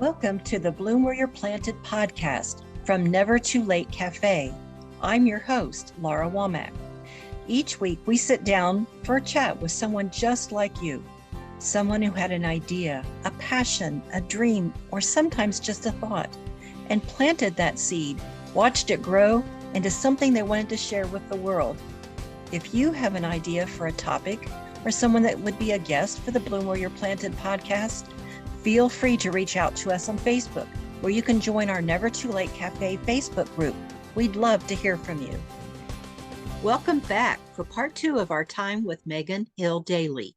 Welcome to the Bloom Where You're Planted podcast from Never Too Late Cafe. I'm your host, Laura Womack. Each week we sit down for a chat with someone just like you, someone who had an idea, a passion, a dream, or sometimes just a thought, and planted that seed, watched it grow into something they wanted to share with the world. If you have an idea for a topic or someone that would be a guest for the Bloom Where You're Planted podcast, feel free to reach out to us on Facebook, where you can join our Never Too Late Cafe Facebook group. We'd love to hear from you. Welcome back for part 2 of our time with Meghanne Dailey.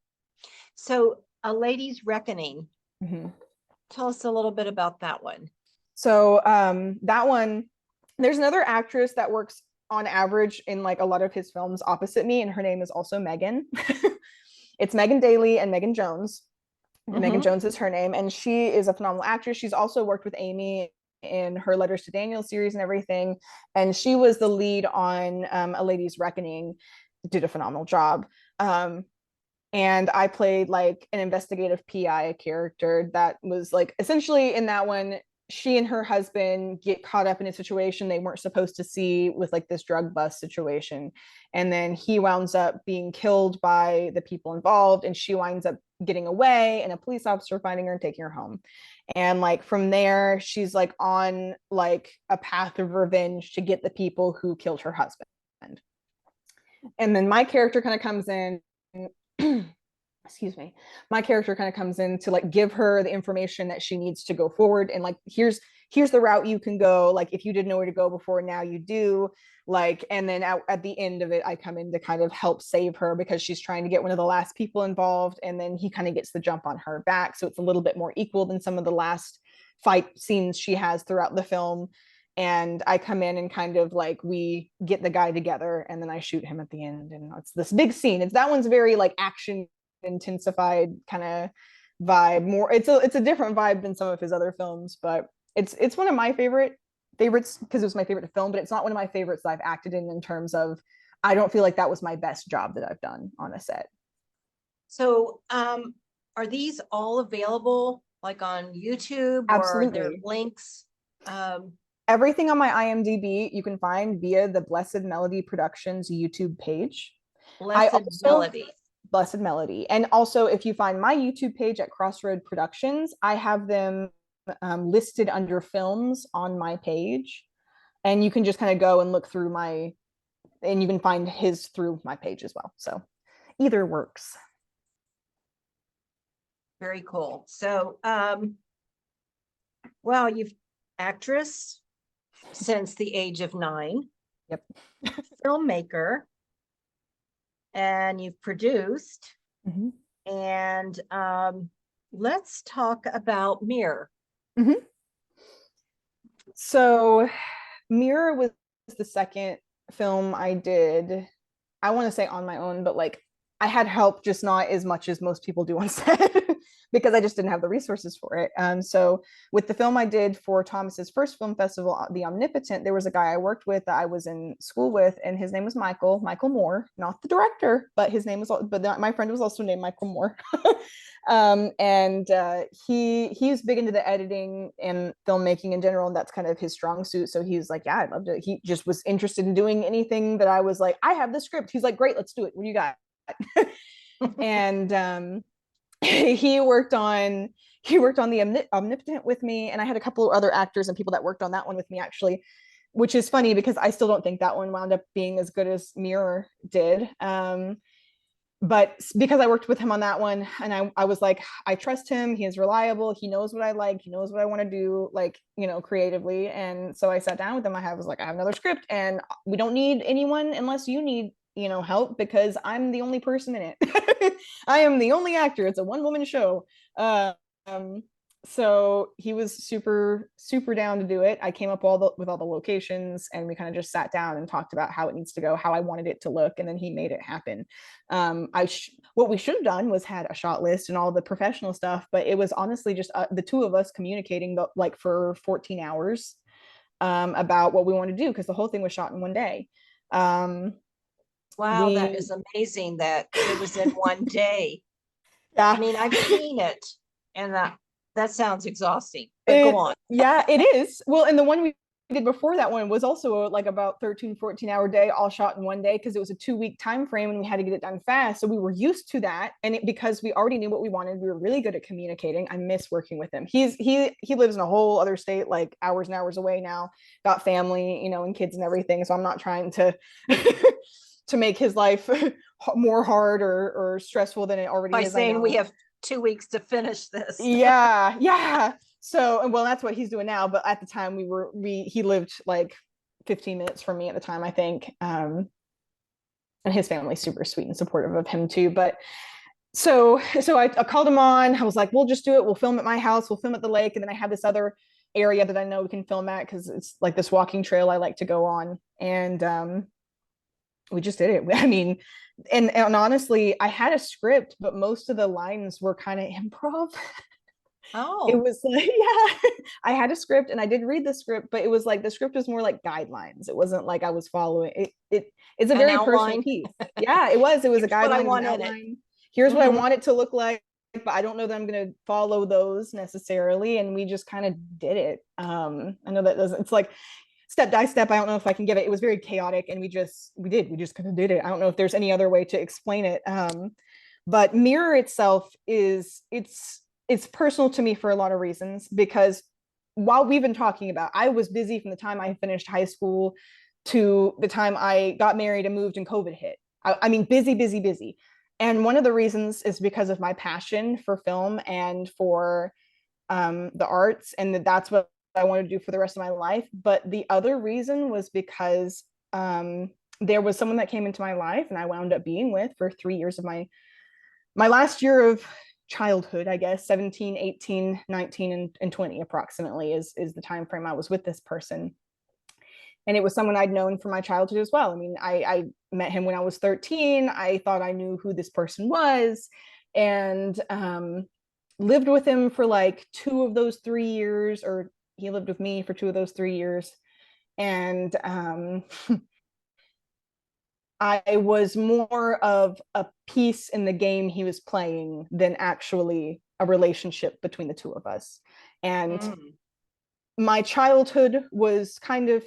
So, A Lady's Reckoning. Mm-hmm. Tell us a little bit about that one. So that one, there's another actress that works on average in like a lot of his films opposite me, and her name is also Meghanne. It's Meghanne Dailey and Megan Jones. Mm-hmm. Megan Jones is her name, and she is a phenomenal actress. She's also worked with Amy in her Letters to Daniel series and everything, and she was the lead on A Lady's Reckoning. Did a phenomenal job. And I played like an investigative PI character that was like essentially in that one, she and her husband get caught up in a situation they weren't supposed to see with like this drug bust situation. And then he winds up being killed by the people involved, and she winds up getting away and a police officer finding her and taking her home. And like from there, she's like on like a path of revenge to get the people who killed her husband. And then my character kind of comes in excuse me, my character kind of comes in to like give her the information that she needs to go forward, and like here's the route you can go, like if you didn't know where to go before, now you do, like. And then at the end of it, I come in to kind of help save her because she's trying to get one of the last people involved, and then he kind of gets the jump on her back, so it's a little bit more equal than some of the last fight scenes she has throughout the film. And I come in and kind of like we get the guy together, and then I shoot him at the end, and it's this big scene. It's that one's very like action intensified kind of vibe. More it's a different vibe than some of his other films, but it's one of my favorites because it was my favorite film, but it's not one of my favorites that I've acted in terms of I don't feel like that was my best job that I've done on a set. So are these all available like on YouTube? Absolutely. Or are there links? Everything on my IMDb you can find via the Blessed Melody Productions YouTube page. Blessed Melody. And also, if you find my YouTube page at Crossroad Productions, I have them listed under films on my page. And you can just kind of go and look through and you can find his through my page as well. So either works. Very cool. So, well, you've actress since the age of 9. Yep. Filmmaker. And you've produced. Mm-hmm. And let's talk about Mirror. Mm-hmm. So Mirror was the second film I did, I want to say on my own, but like I had help, just not as much as most people do on set because I just didn't have the resources for it. So with the film I did for Thomas's first film festival, The Omnipotent, there was a guy I worked with that I was in school with, and his name was Michael Moore, not the director, but his name was, my friend was also named Michael Moore. He's big into the editing and filmmaking in general, and that's kind of his strong suit. So he's like, yeah, I'd love to. He just was interested in doing anything that I was like, I have the script. He's like, great, let's do it. What do you got? And he worked on the Omnipotent with me, and I had a couple of other actors and people that worked on that one with me actually, which is funny because I still don't think that one wound up being as good as Mirror did. But because I worked with him on that one, and I was like, I trust him, he is reliable, he knows what I like, he knows what I want to do, like, you know, creatively. And so I sat down with him. I was like, I have another script and we don't need anyone unless you need, you know, help, because I'm the only person in it. I am the only actor. It's a one-woman show. So he was super down to do it. I came up with all the locations, and we kind of just sat down and talked about how it needs to go, how I wanted it to look, and then he made it happen. What we should have done was had a shot list and all the professional stuff, but it was honestly just the two of us communicating like for 14 hours about what we wanted to do, because the whole thing was shot in one day. Wow, that is amazing that it was in one day. Yeah. I mean, I've seen it, and That sounds exhausting, but go on. Yeah, it is. Well, and the one we did before that one was also like about 13-14 hour day, all shot in one day, because it was a 2 week time frame and we had to get it done fast. So we were used to that. And because we already knew what we wanted, we were really good at communicating. I miss working with him. He lives in a whole other state, like hours and hours away now, got family, and kids and everything. So I'm not trying to to make his life more hard or stressful than it already By is. I saying know. we have 2 weeks to finish this. Yeah. So, well, that's what he's doing now. But at the time he lived like 15 minutes from me at the time, I think. And his family's super sweet and supportive of him too. But so I called him on. I was like, we'll just do it. We'll film at my house. We'll film at the lake. And then I have this other area that I know we can film at because it's like this walking trail I like to go on. And we just did it. I mean, and honestly, I had a script, but most of the lines were kind of improv. It Oh, was like, yeah, I had a script and I did read the script, but it was like the script was more like guidelines. It wasn't like I was following it. It's a an very personal outline. piece. Yeah, it was. It was a Here's what I guideline, it was an want in it. outline. Here's what I Mm-hmm. want it to look like, but I don't know that I'm gonna follow those necessarily. And we just kind of did it. I know that doesn't, it's like step by step. I don't know if I can give it. It was very chaotic and we just kind of did it. I don't know if there's any other way to explain it. But Mirror itself it's personal to me for a lot of reasons, because while we've been talking about, I was busy from the time I finished high school to the time I got married and moved and COVID hit. I mean, busy, busy, busy. And one of the reasons is because of my passion for film and for the arts, and that's what I wanted to do for the rest of my life. But the other reason was because there was someone that came into my life and I wound up being with for 3 years of my last year of childhood, I guess, 17, 18, 19, and 20 approximately is the time frame I was with this person. And it was someone I'd known from my childhood as well. I mean, I met him when I was 13. I thought I knew who this person was, and lived with him for like 2 of those 3 years, or he lived with me for 2 of those 3 years. And I was more of a piece in the game he was playing than actually a relationship between the two of us. And my childhood was kind of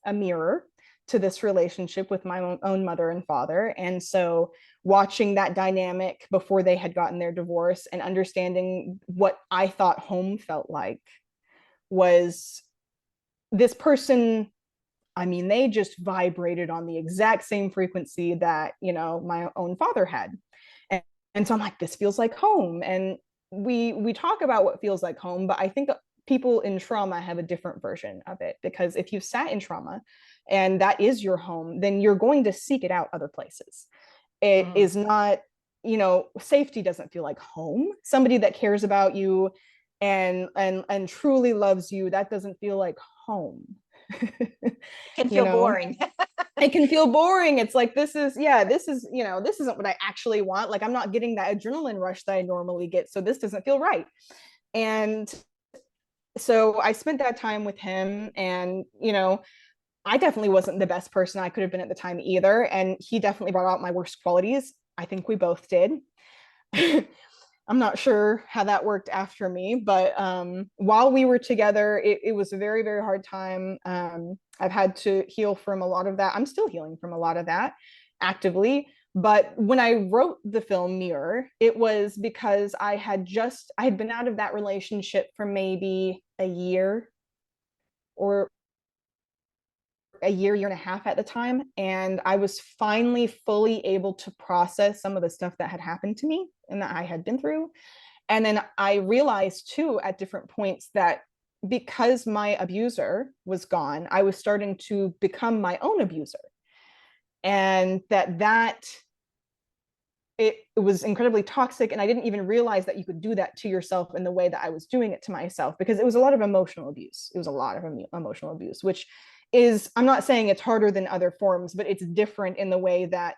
a mirror to this relationship with my own mother and father. And so watching that dynamic before they had gotten their divorce and understanding what I thought home felt like was this person. I mean, they just vibrated on the exact same frequency that, my own father had. And so I'm like, this feels like home. And we talk about what feels like home, but I think people in trauma have a different version of it, because if you've sat in trauma and that is your home, then you're going to seek it out other places. It is not, safety doesn't feel like home. Somebody that cares about you and truly loves you, that doesn't feel like home. It can you feel know boring. it can feel boring. It's like, this isn't what I actually want. Like, I'm not getting that adrenaline rush that I normally get, so this doesn't feel right. And so I spent that time with him, and I definitely wasn't the best person I could have been at the time either, and he definitely brought out my worst qualities. I think we both did. I'm not sure how that worked after me, but while we were together, it was a very, very hard time. I've had to heal from a lot of that. I'm still healing from a lot of that actively. But when I wrote the film Mirror, it was because I had been out of that relationship for maybe a year, or year and a half at the time. And I was finally fully able to process some of the stuff that had happened to me and that I had been through. And then I realized too, at different points, that because my abuser was gone, I was starting to become my own abuser. And that it was incredibly toxic. And I didn't even realize that you could do that to yourself in the way that I was doing it to myself, because it was a lot of emotional abuse. It was a lot of emotional abuse, which is, I'm not saying it's harder than other forms, but it's different in the way that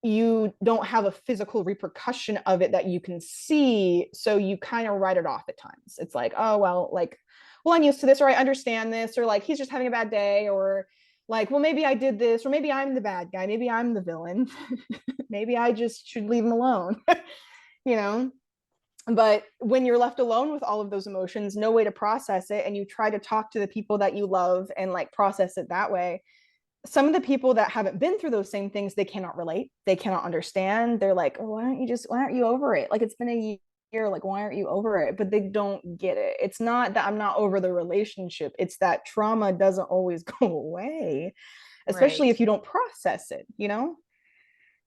you don't have a physical repercussion of it that you can see. So you kind of write it off at times. It's like, oh, well, I'm used to this, or I understand this, or like, he's just having a bad day, or like, well, maybe I did this, or maybe I'm the bad guy. Maybe I'm the villain. Maybe I just should leave him alone, you know? But when you're left alone with all of those emotions, no way to process it, and you try to talk to the people that you love and like process it that way, some of the people that haven't been through those same things, they cannot relate, they cannot understand. They're like, oh, why aren't you over it? Like, it's been a year, like, why aren't you over it? But they don't get it. It's not that I'm not over the relationship, it's that trauma doesn't always go away, especially Right. if you don't process it,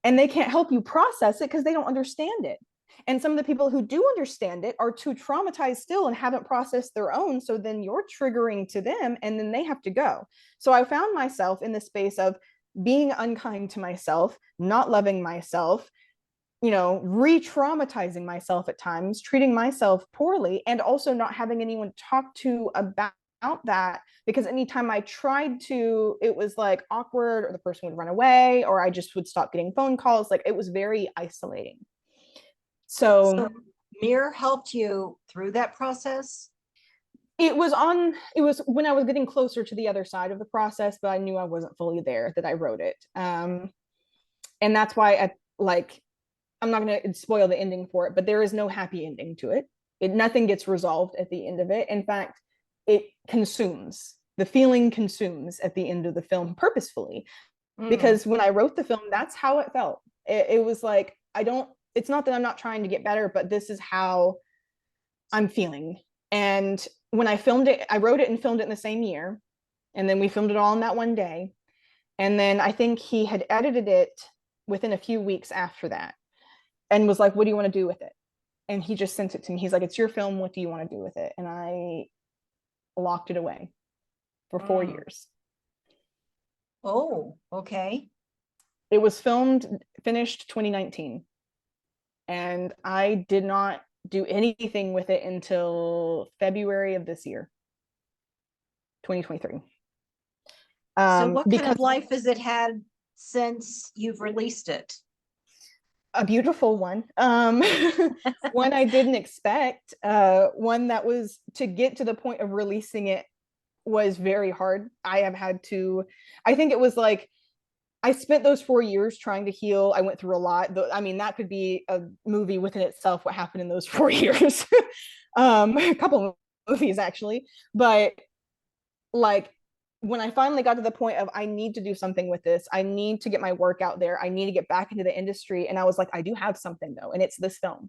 and they can't help you process it because they don't understand it. And some of the people who do understand it are too traumatized still and haven't processed their own. So then you're triggering to them and then they have to go. So I found myself in the space of being unkind to myself, not loving myself, re-traumatizing myself at times, treating myself poorly, and also not having anyone to talk to about that, because anytime I tried to, it was like awkward, or the person would run away, or I just would stop getting phone calls. Like, it was very isolating. So So Mirror helped you through that process? it was when I was getting closer to the other side of the process, but I knew I wasn't fully there, that I wrote it. And that's why I'm not going to spoil the ending for it, but there is no happy ending to it. Nothing gets resolved at the end of it. In fact, the feeling consumes at the end of the film purposefully, Mm. because when I wrote the film, that's how it felt. It was like, it's not that I'm not trying to get better, but this is how I'm feeling. And when I filmed it, I wrote it and filmed it in the same year. And then we filmed it all in that one day. And then I think he had edited it within a few weeks after that and was like, what do you want to do with it? And he just sent it to me. He's like, it's your film. What do you want to do with it? And I locked it away for 4 years. Oh, okay. It was finished 2019. And I did not do anything with it until February of this year, 2023. So what kind Because of life has it had since you've released it? a beautiful one, one I didn't expect, one that was, to get to the point of releasing it was very hard. I think it was like, I spent those 4 years trying to heal. I went through a lot. I mean, that could be a movie within itself, what happened in those 4 years. A couple of movies actually. But like, when I finally got to the point of, I need to do something with this, I need to get my work out there, I need to get back into the industry. And I was like, I do have something though, and it's this film.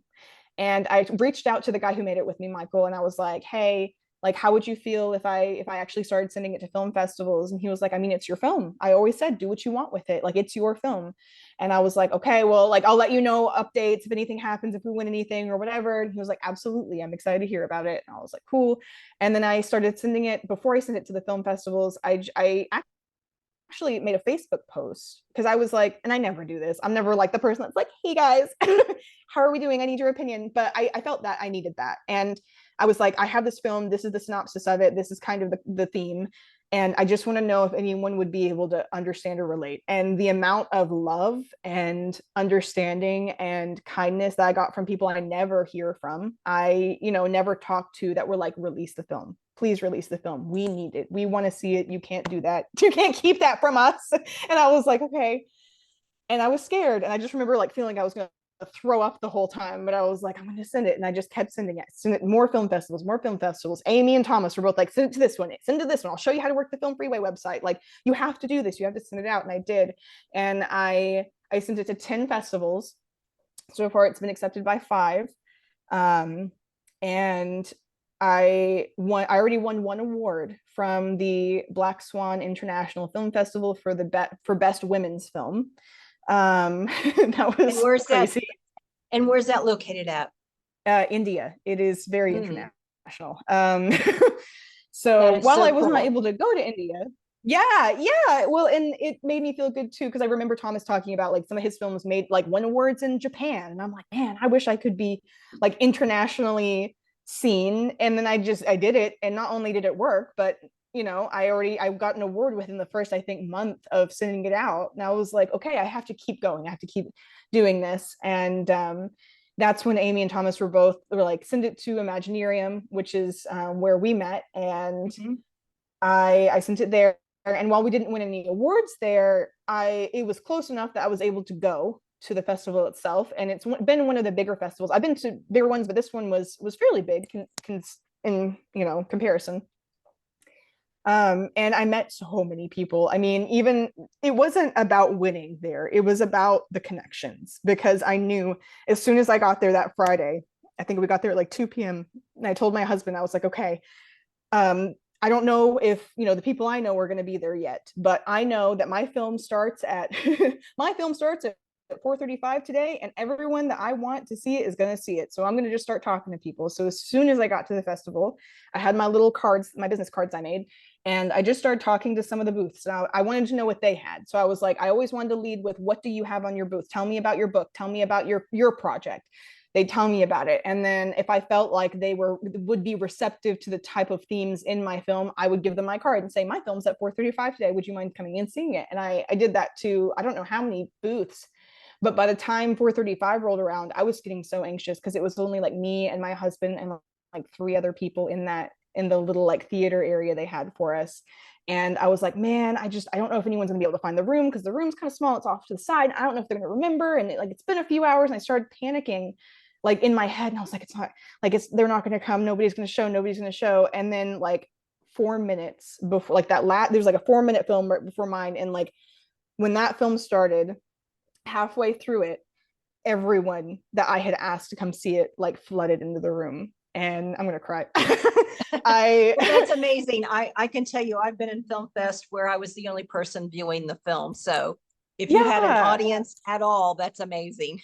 And I reached out to the guy who made it with me, Michael, and I was like, hey, like, how would you feel if I actually started sending it to film festivals? And he was like, I mean, it's your film. I always said, do what you want with it. Like, it's your film. And I was like, okay, well, like, I'll let you know updates if anything happens, if we win anything or whatever. And he was like, absolutely, I'm excited to hear about it. And I was like, cool. And then I started sending it. Before I sent it to the film festivals, I actually made a Facebook post, because I was like, and I never do this, I'm never like the person that's like, hey guys, how are we doing? I need your opinion. But I felt that I needed that. And I was like, I have this film, this is the synopsis of it, this is kind of the theme. And I just want to know if anyone would be able to understand or relate. And the amount of love and understanding and kindness that I got from people I never hear from, I, never talked to, that were like, release the film. Please release the film. We need it. We want to see it. You can't do that. You can't keep that from us. And I was like, okay. And I was scared. And I just remember like feeling I was going to throw up the whole time, but I was like, I'm going to send it. And I just kept sending it. Send it more film festivals, more film festivals. Amy and Thomas were both like, send it to this one, send it to this one. I'll show you how to work the Film Freeway website. Like, you have to do this. You have to send it out. And I did. And I sent it to 10 festivals. So far, it's been accepted by 5. And I already won one award from the Black Swan International Film Festival for for best women's film. That And was where's that? crazy. And where's that located at? India. It is very international. That So is while so I was not cool. able to go to India, yeah, well, and it made me feel good too, because I remember Thomas talking about like some of his films made like won awards in Japan, and I'm like, man, I wish I could be like internationally seen. And then I did it, and not only did it work, but I got an award within the first, I think, month of sending it out. And I was like, okay, I have to keep going, I have to keep doing this. And that's when Amy and Thomas were like, send it to Imaginarium, which is where we met. And I sent it there. And while we didn't win any awards there, it was close enough that I was able to go to the festival itself, and it's been one of the bigger festivals. I've been to bigger ones, but this one was fairly big in comparison. And I met so many people. I mean, even it wasn't about winning there, it was about the connections, because I knew as soon as I got there that Friday, I think we got there at like 2 p.m. and I told my husband, I was like, okay, I don't know if the people I know are going to be there yet, but I know that my film starts at my film starts at 4:35 today, and everyone that I want to see it is going to see it. So I'm going to just start talking to people. So as soon as I got to the festival, I had my little cards, my business cards I made, and I just started talking to some of the booths. Now I wanted to know what they had. So I was like, I always wanted to lead with, what do you have on your booth? Tell me about your book. Tell me about your project. They'd tell me about it. And then if I felt like they would be receptive to the type of themes in my film, I would give them my card and say, my film's at 4:35 today. Would you mind coming and seeing it? And I did that to, I don't know how many booths, but by the time 4:35 rolled around, I was getting so anxious because it was only like me and my husband and like 3 other people in the little like theater area they had for us. And I was like, man, I don't know if anyone's gonna be able to find the room, because the room's kind of small. It's off to the side. I don't know if they're gonna remember. And it's been a few hours, and I started panicking like in my head. And I was like, it's not like they're not gonna come. Nobody's gonna show. And then like 4 minutes before, like there's like a 4-minute film right before mine. And like when that film started, halfway through it, everyone that I had asked to come see it like flooded into the room, and I'm gonna cry. Well, that's amazing. I can tell you, I've been in Film Fest where I was the only person viewing the film. So if you had an audience at all, that's amazing.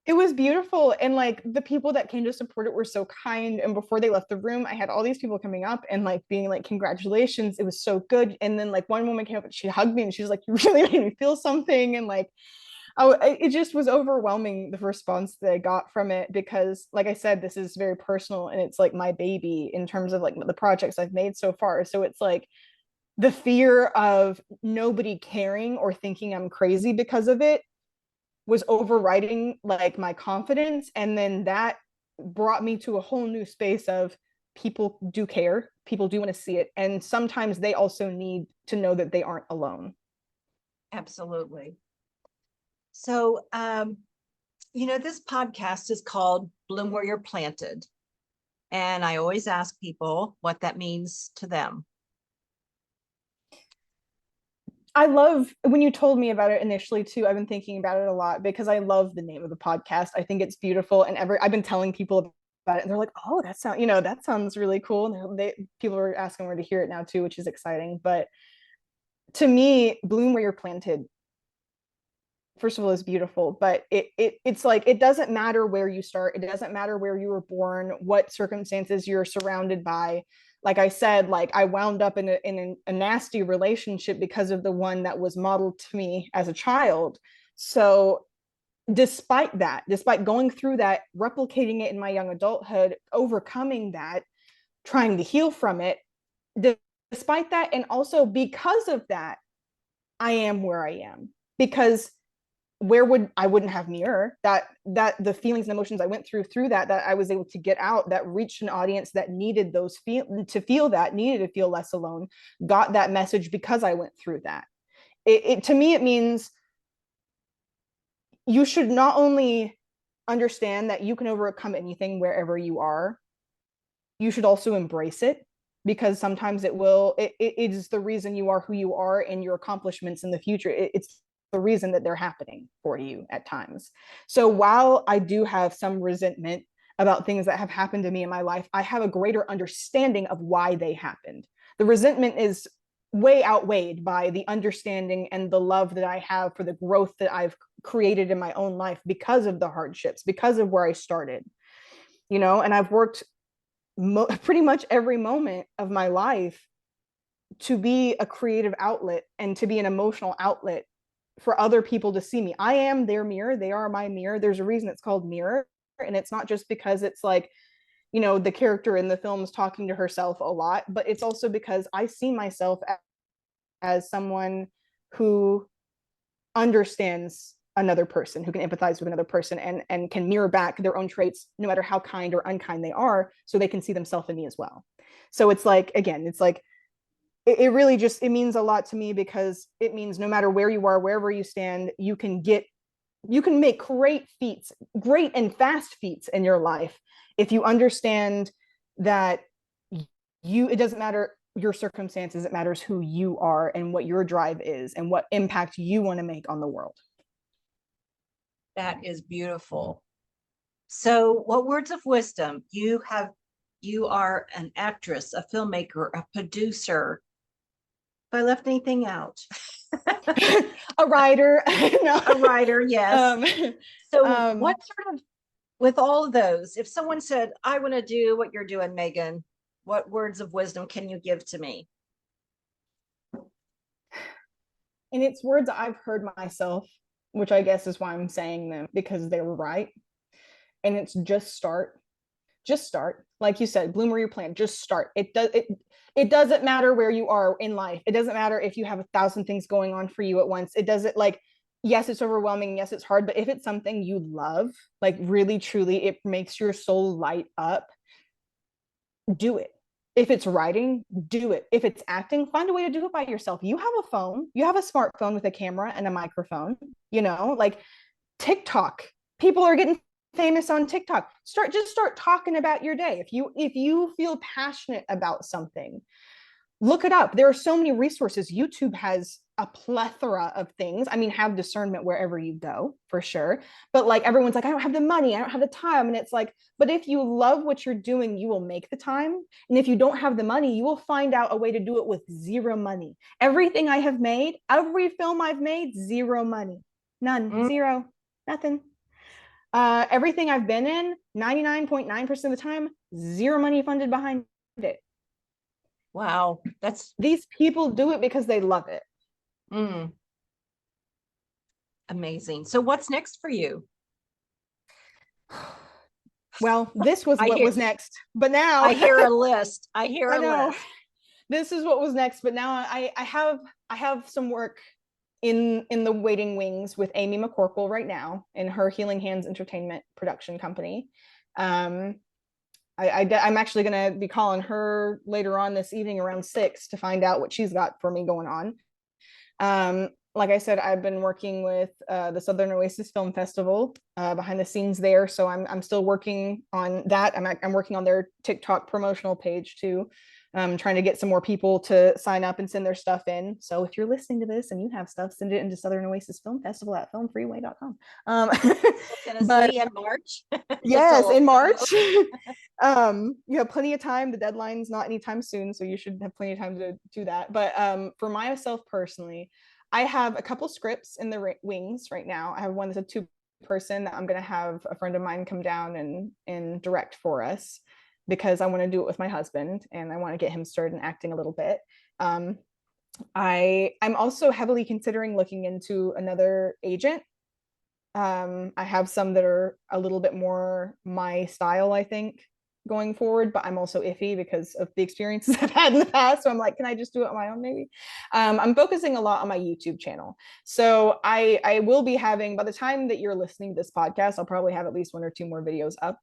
It was beautiful. And like the people that came to support it were so kind. And before they left the room, I had all these people coming up and like being like, congratulations, it was so good. And then like one woman came up and she hugged me and she was like, you really made me feel something. And like, it just was overwhelming, the response that I got from it, because like I said, this is very personal and it's like my baby in terms of like the projects I've made so far. So it's like the fear of nobody caring or thinking I'm crazy because of it was overriding like my confidence. And then that brought me to a whole new space of, people do care, people do want to see it, and sometimes they also need to know that they aren't alone. Absolutely. So this podcast is called Bloom Where You're Planted, and I always ask people what that means to them. I love, when you told me about it initially too, I've been thinking about it a lot, because I love the name of the podcast. I think it's beautiful, and I've been telling people about it, and they're like, oh, that sounds really cool. And people are asking where to hear it now too, which is exciting. But to me, Bloom Where You're Planted, first of all, is beautiful, but it's like, it doesn't matter where you start, it doesn't matter where you were born, what circumstances you're surrounded by. Like I said, like I wound up in a nasty relationship because of the one that was modeled to me as a child. So despite going through that, replicating it in my young adulthood, overcoming that, trying to heal from it, despite that, and also because of that, I am where I am. Because I wouldn't have mirror that the feelings and emotions I went through that I was able to get out, that reached an audience that needed needed to feel less alone, got that message because I went through that. To me, it means you should not only understand that you can overcome anything wherever you are, you should also embrace it, because sometimes it is the reason you are who you are, and your accomplishments in the future, it's the reason that they're happening for you at times. So while I do have some resentment about things that have happened to me in my life, I have a greater understanding of why they happened. The resentment is way outweighed by the understanding and the love that I have for the growth that I've created in my own life because of the hardships, because of where I started, and I've worked pretty much every moment of my life to be a creative outlet and to be an emotional outlet for other people to see me. I am their mirror. They are my mirror. There's a reason it's called mirror. And it's not just because it's like, the character in the film is talking to herself a lot, but it's also because I see myself as someone who understands another person, who can empathize with another person, and can mirror back their own traits, no matter how kind or unkind they are, so they can see themselves in me as well. So it's like, again, it's like, it really just, it means a lot to me, because it means no matter where you are, wherever you stand, you can get you can make great feats, great and fast feats in your life if you understand that it doesn't matter your circumstances, it matters who you are and what your drive is and what impact you want to make on the world. That is beautiful. So, what words of wisdom you are an actress, a filmmaker, a producer. If I left anything out, a writer, no. A writer, yes. What sort of, with all of those, if someone said, I want to do what you're doing, Meghanne, what words of wisdom can you give to me? And it's words I've heard myself, which I guess is why I'm saying them, because they were right. And it's just start. Just start. Like you said, bloom where you plant. Just start. It doesn't matter where you are in life. It doesn't matter if you have 1,000 things going on for you at once. It doesn't, like, yes, it's overwhelming. Yes, it's hard. But if it's something you love, like really, truly, it makes your soul light up, do it. If it's writing, do it. If it's acting, find a way to do it by yourself. You have a phone, you have a smartphone with a camera and a microphone, like TikTok. People are getting famous on TikTok. Just start talking about your day. If you feel passionate about something, look it up. There are so many resources. YouTube has a plethora of things. I mean, have discernment wherever you go, for sure. But like, everyone's like, I don't have the money, I don't have the time. And it's like, but if you love what you're doing, you will make the time. And if you don't have the money, you will find out a way to do it with zero money. Everything I have made, every film I've made, zero money. None. Zero. Nothing. Everything I've been in, 99.9% of the time, zero money funded behind it. Wow. These people do it because they love it. Amazing. So what's next for you? Well, this was what was next, but now I hear a list. I know. This is what was next, but now I have some work in the waiting wings with Amy McCorkle right now in her Healing Hands Entertainment production company. I'm actually going to be calling her later on this evening around 6 to find out what she's got for me going on. Like I said, I've been working with the Southern Oasis Film Festival behind the scenes there. So I'm still working on that. I'm working on their TikTok promotional page too. Trying to get some more people to sign up and send their stuff in. So if you're listening to this and you have stuff, send it into Southern Oasis Film Festival at filmfreeway.com. But in March. Yes, in March. You have plenty of time. The deadline's not anytime soon, so you should have plenty of time to do that. But for myself personally, I have a couple scripts in the wings right now. I have one that's a 2-person that I'm going to have a friend of mine come down and direct for us, because I want to do it with my husband and I want to get him started in acting a little bit. I'm also heavily considering looking into another agent. I have some that are a little bit more my style, I think, going forward, but I'm also iffy because of the experiences I've had in the past. So I'm like, can I just do it on my own maybe? I'm focusing a lot on my YouTube channel. So I will be having, by the time that you're listening to this podcast, I'll probably have at least 1 or 2 more videos up,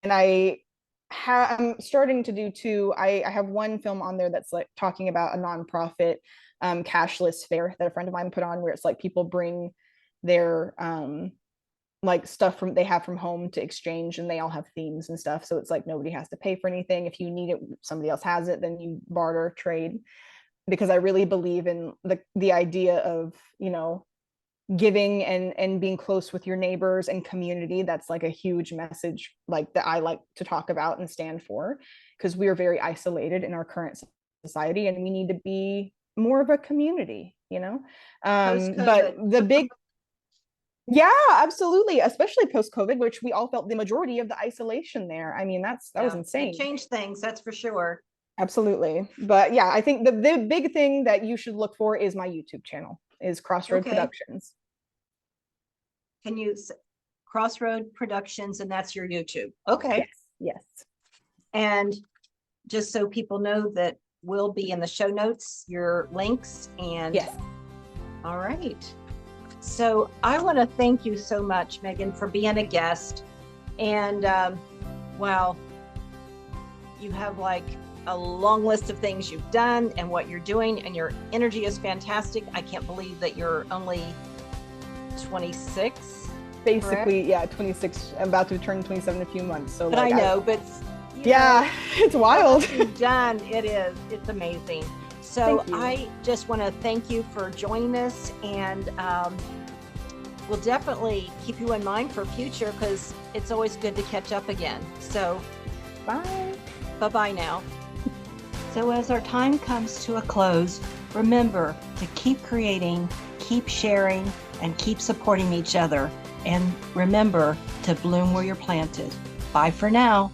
and I'm starting to do 2. I have one film on there that's like talking about a nonprofit cashless fair that a friend of mine put on, where it's like people bring their like stuff they have from home to exchange, and they all have themes and stuff. So it's like nobody has to pay for anything. If you need it, somebody else has it, then you barter, trade. Because I really believe in the idea of, giving and being close with your neighbors and community. That's like a huge message, like, that I like to talk about and stand for, because we are very isolated in our current society and we need to be more of a community, but the big, yeah, absolutely, especially post-COVID, which we all felt the majority of the isolation there. I mean, that was insane. It changed things, that's for sure. Absolutely. But yeah, I think the big thing that you should look for is my YouTube channel, is Crossroad Productions. Can you Crossroad Productions, and that's your YouTube? Okay. Yes. And just so people know, that will be in the show notes, your links. And yes. All right. So I want to thank you so much, Meghanne, for being a guest. And wow, you have like a long list of things you've done and what you're doing, and your energy is fantastic. I can't believe that you're only 26. Basically, correct? yeah, 26. I'm about to turn 27 in a few months. So But like I know, but yeah, it's wild. what you've done, it's amazing. So Thank you. I just want to thank you for joining us, and we'll definitely keep you in mind for future, because it's always good to catch up again. So Bye. bye-bye now. So as our time comes to a close, remember to keep creating, keep sharing, and keep supporting each other. And remember to bloom where you're planted. Bye for now.